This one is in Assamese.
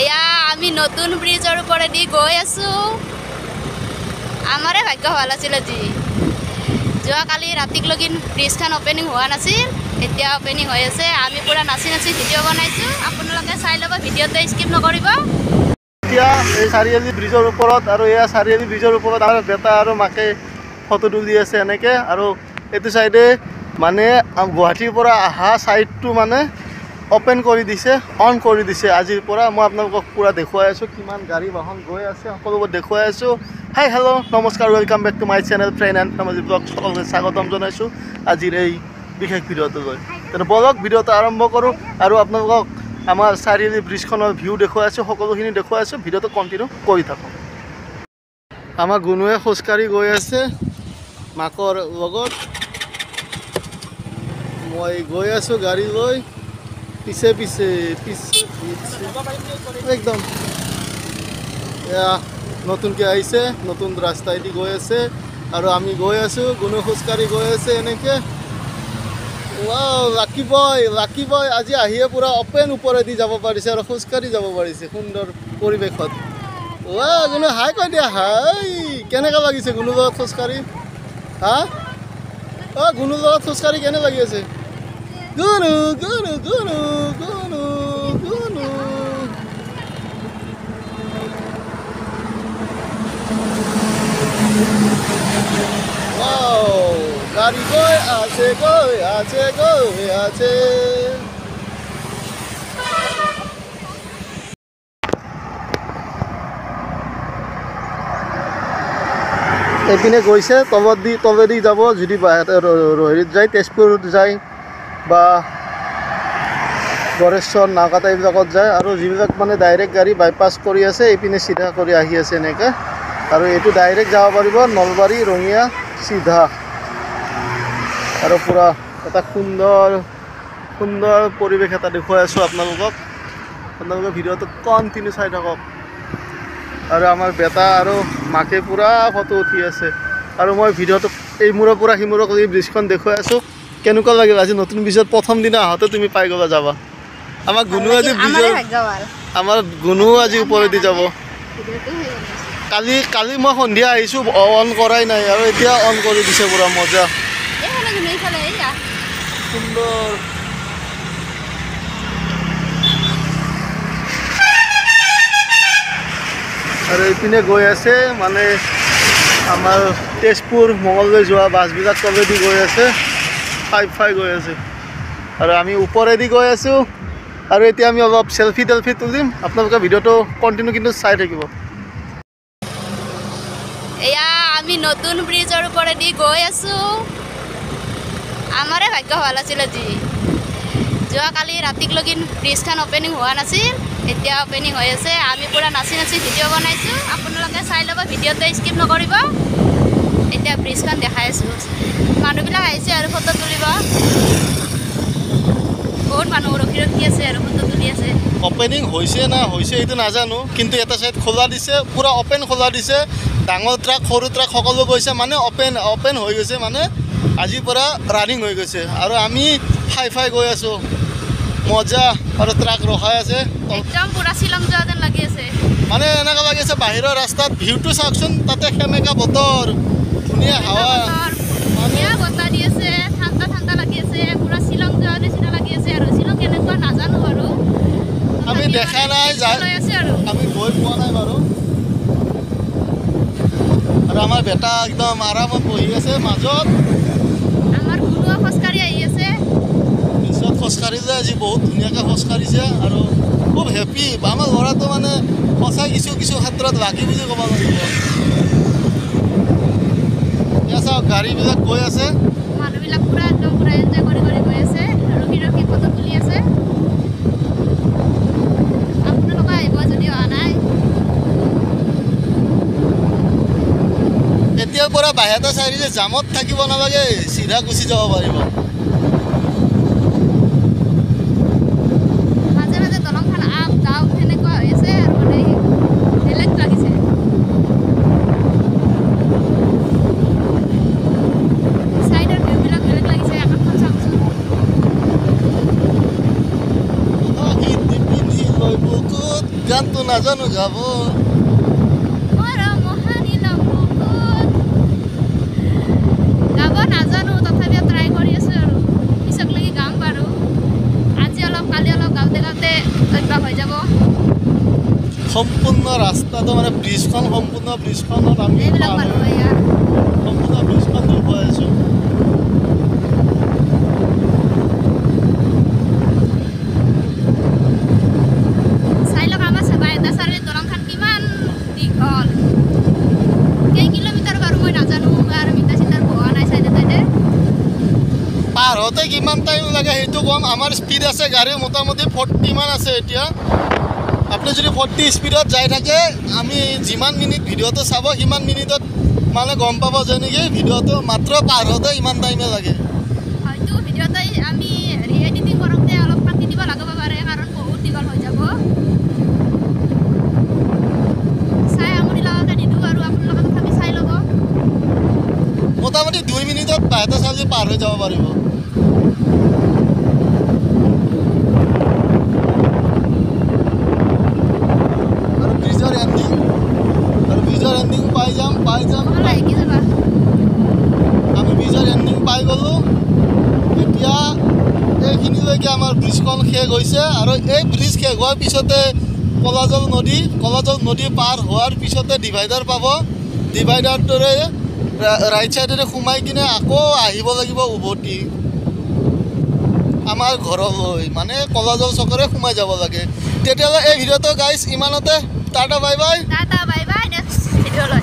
এয়া আমি নতুন ব্ৰিজৰ ওপৰেদি গৈ আছো। আমাৰে ভাগ্য ভাল আছিল আজি। যোৱাকালি ৰাতিকলৈকে ব্ৰিজখন অপেনিং হোৱা নাছিল, এতিয়া অপেনিং হৈ আছে। আমি পুৰা নাচি নাচি ভিডিঅ' বনাইছোঁ, আপোনালোকে চাই ল'ব, ভিডিঅ'টো স্কিপ নকৰিব। এতিয়া এই চাৰিআলি ব্ৰিজৰ ওপৰত আৰু এয়া চাৰিআলি ব্ৰিজৰ ওপৰত আমাৰ বেটা আৰু মাকে ফটো তুলি আছে এনেকৈ। আৰু এইটো চাইডে মানে গুৱাহাটীৰ পৰা অহা ছাইডটো মানে অপেন কৰি দিছে, অন কৰি দিছে আজিৰ পৰা। মই আপোনালোকক পূৰা দেখুৱাই আছোঁ, কিমান গাড়ী বাহন গৈ আছে সকলোবোৰ দেখুৱাই আছোঁ। হাই হেল্ল' নমস্কাৰ, welcome back to my channel friend and family vlog. সকলোকে স্বাগতম জনাইছোঁ আজিৰ এই বিশেষ ভিডিঅ'টো লৈ। তেনে বলক ভিডিঅ'টো আৰম্ভ কৰোঁ আৰু আপোনালোকক আমাৰ চাৰিআলি ব্ৰিজখনৰ ভিউ দেখুৱাই আছোঁ, সকলোখিনি দেখুৱাই আছোঁ। ভিডিঅ'টো কণ্টিনিউ কৰি থাকক। আমাৰ গুণুৱে খোজকাঢ়ি গৈ আছে মাকৰ লগত, মই গৈ আছোঁ গাড়ী লৈ পিছে পিছে পিছে একদম। এয়া নতুনকৈ আহিছে, নতুন ৰাস্তাইদি গৈ আছে আৰু আমি গৈ আছোঁ। গুণু খোজকাঢ়ি গৈ আছে এনেকৈ। লাকি বয় আজি আহিয়ে পূৰা অপেন ওপৰেদি যাব পাৰিছে আৰু খোজকাঢ়ি যাব পাৰিছে সুন্দৰ পৰিৱেশত। গুণু হাই কৈ দিয়া, হাই। কেনেকুৱা লাগিছে গুণুৰ লগত খোজকাঢ়ি? হা গুণুৰ লগত খোজকাঢ়ি কেনে লাগি আছে? গুণু গুণু গুণু গুণু গুণু গাড়ি গৈ আছে গৈ আছে গৈ আছে। এইপিনে গৈছে তলেদি যাব, যদি হেৰিত যায়, তেজপুৰ যায় বা গড়েশ্বৰ নাওকাটা এইবিলাকত যায়। আৰু যিবিলাক মানে ডাইৰেক্ট গাড়ী বাইপাছ কৰি আছে এইপিনে চিধা কৰি আহি আছে এনেকৈ। আৰু এইটো ডাইৰেক্ট যাব পাৰিব নলবাৰী ৰঙিয়া চিধা। আৰু পূৰা এটা সুন্দৰ সুন্দৰ পৰিৱেশ এটা দেখুৱাই আছোঁ আপোনালোকক। আপোনালোকে ভিডিঅ'টো কণ্টিনিউ চাই থাকক। আৰু আমাৰ বেটা আৰু মাকে পূৰা ফটো উঠি আছে। আৰু মই ভিডিঅ'টো এই মূৰৰ পৰা সিমূৰক এই ব্ৰিজখন দেখুৱাই আছোঁ। কেনেকুৱা লাগিল আজি নতুন ব্ৰিজত প্ৰথম দিনা আহোঁতে? তুমি পাই গ'লা যাবা। আমাৰ গুণু আজি ব্ৰিজৰ, আমাৰ গুণু আজি ওপৰেদি যাব। কালি মই সন্ধিয়া আহিছোঁ, অন কৰাই নাই আৰু এতিয়া অন কৰি দিছে পূৰা মজা সুন্দৰ। আৰু এইপিনে গৈ আছে মানে আমাৰ তেজপুৰ মঙলদৈ যোৱা বাছবিলাক তলেদি গৈ আছে, ফাই গৈ আছে। আৰু আমি ওপৰেদি গৈ আছোঁ। আৰু এতিয়া আমি অলপ চেলফি তুলিম। আপোনালোকে ভিডিঅ'টো কণ্টিনিউ কিন্তু চাই থাকিব। এয়া আমি নতুন ব্ৰিজৰ ওপৰেদি গৈ আছোঁ। আমাৰে ভাগ্য ভাল আছিল আজি। যোৱাকালি ৰাতিকলৈকে ব্ৰিজখন অপেনিং হোৱা নাছিল, এতিয়া অপেনিং হৈ আছে। আমি পুৰা নাচি নাচি ভিডিঅ' বনাইছোঁ, আপোনালোকে চাই ল'ব, ভিডিঅ'টো স্কিপ নকৰিব। এতিয়া ব্ৰিজখন দেখাই আছোঁ। মানুহবিলাক আহিছে আৰু ফটো তুলিব। বহুত মানুহ ৰখি আছে আৰু ফটো তুলি আছে। অপেনিং হৈছে না হৈছে এইটো নাজানো, কিন্তু এটা চাইড খোলা দিছে, পূৰা অপেন খোলা দিছে। ডাঙৰ ট্ৰাক সৰু ট্ৰাক সকলো গৈছে, মানে অপেন হৈ গৈছে, মানে আজিৰ পৰা ৰানিং হৈ গৈছে। আৰু আমি ফাই গৈ আছোঁ, মজা। আৰু ট্ৰাক ৰখাই আছে, একদম পূৰা শ্বিলং যোৱা যেন লাগি আছে। মানে এনেকুৱা লাগি আছে বাহিৰৰ ৰাস্তাত। ভিউটো চাওকচোন, তাতে সেমেকা বতৰ, ধুনীয়া হাৱা, ধুনীয়া বতাহ দি আছে, ঠাণ্ডা লাগি আছে, পূৰা শ্বিলং যোৱা নিচিনা লাগি আছে। আৰু শ্বিলং কেনেকুৱা নাজানো বাৰু, আমি দেখা নাই, আমি গৈ পোৱা নাই বাৰু। আৰু আমাৰ বেটা একদম আৰামত বহি আছে মাজত। আমাৰ গুণুৱে খোজকাঢ়ি আহি আছে। পিছত খোজকাঢ়িলে আজি বহুত ধুনীয়াকৈ খোজকাঢ়িছে আৰু খুব হেপী। আমাৰ ল'ৰাটো মানে সঁচাই কিছু ক্ষেত্ৰত লাগি বুলি ক'ব লাগিব। এতিয়া চাওক গাড়ীবিলাক গৈ আছে, মানুহবিলাক পূৰা একদম পূৰা এনজয় কৰি গৈ আছে, ৰখি ফটো তুলি আছে। আপোনালোকে আহিব যদি অহা নাই। এতিয়াৰ পৰা বাহিৰতে চাৰিআলি জামত থাকিব নালাগে, চিধা গুচি যাব পাৰিব। মাজে মাজে দলংখন আপ ডাউন সেনেকুৱা হৈ আছে আৰু মানে বেলেগ লাগিছে। চাইডৰ ভিউবিলাক বেলেগ লাগিছে। আকাশখন চাওকচোন। লৈ বুকুত গানটো নাজানো গাব গাব নাজানো তথাপিও ট্ৰাই কৰি আছোঁ আৰু পিছক লাগি গাম বাৰু আজি অলপ কালি অলপ গাওঁতে গাওঁতে অভ্যাস হৈ যাব সম্পূৰ্ণ ৰাস্তাটো মানে ব্ৰিজখন সম্পূৰ্ণ ব্ৰিজখনত আমি এইবিলাক মানুহ ইয়াৰ সম্পূৰ্ণ ব্ৰিজখন গৈ আছোঁ চাই লওক আমাৰ বাইহাটা চাৰিআলিৰ দলংখন কিমান দীঘল কেই কিলোমিটাৰ বাৰু মই নাজানো আৰু মিটাৰ চিটাৰ বহা নাই চাইডে চাইডে পাৰ হওঁতে কিমান টাইম লাগে সেইটো কম আমাৰ স্পীড আছে গাড়ী মোটামুটি 40 মান আছে এতিয়া আপুনি যদি 40 স্পীডত যাই থাকে আমি যিমান মিনিট ভিডিঅ'টো চাব সিমান মিনিটত মানে গম পাব যে নেকি ভিডিঅ'টো মাত্ৰ পাৰ হওঁতে ইমান টাইমে লাগে হয়তো ভিডিঅ'তে আমি এডিটিং কৰোঁতে অলপ কাটি দিব লাগিব পাৰে কাৰণ বহুত দীঘল হৈ যাব চাই আমনি লগাকে নিদিওঁ আৰু আপোনালোকে তথাপি চাই ল'ব মোটামুটি 2 মিনিটত বাইহাটা চাৰিআলি পাৰ হৈ যাব পাৰিব আৰু ব্ৰিজৰ এণ্ডিং পাই যাম নহ'লে কি যাবা আমি ব্ৰিজৰ এণ্ডিং পাই গ'লোঁ এতিয়া এইখিনিলৈকে আমাৰ ব্ৰিজখন শেষ হৈছে আৰু এই ব্ৰিজ শেষ হোৱাৰ পিছতে কলাজল নদী পাৰ হোৱাৰ পিছতে ডিভাইডাৰ পাব ডিভাইডাৰটোৰে ৰাইট চাইডেৰে সোমাই কিনে আকৌ আহিব লাগিব উভতি আমাৰ ঘৰলৈ মানে কলাজল চকৰে সোমাই যাব লাগে তেতিয়াহ'লে এই ভিডিঅ'টো গাইজ ইমানতে টাটা বাই বাই নেক্সট ভিডিঅ'লৈ